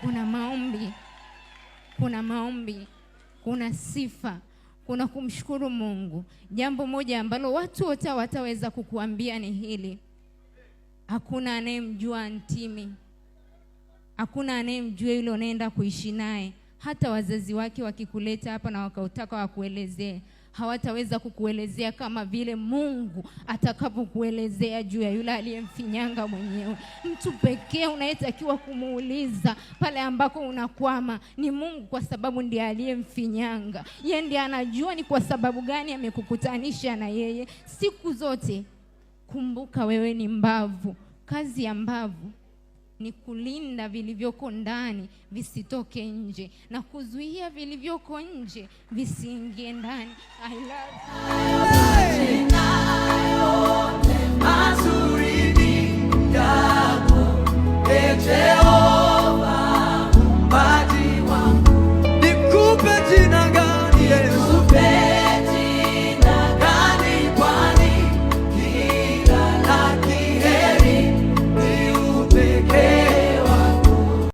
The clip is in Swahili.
Kuna maombi, kuna maombi, kuna sifa, kuna kumshukuru Mungu. Jambo moja ambalo watu wote wataweza kukuambia ni hili: hakuna anayemjua Ntimi, hakuna anayemjua yule unaenda kuishi naye. Hata wazazi wake wakikuleta hapa na wakautaka wakuelezee, hawataweza kukuelezea kama vile Mungu atakapokuelezea juu ya yule aliyemfinyanga mwenyewe. Mtu pekee unayetakiwa kumuuliza pale ambako unakwama ni Mungu, kwa sababu ndiye aliyemfinyanga. Yeye ndiye anajua ni kwa sababu gani amekukutanisha na yeye. Siku zote kumbuka, wewe ni mbavu. Kazi ya mbavu ni kulinda vilivyoko ndani visitoke nje, na kuzuia vilivyoko nje visiingie ndani. I love you.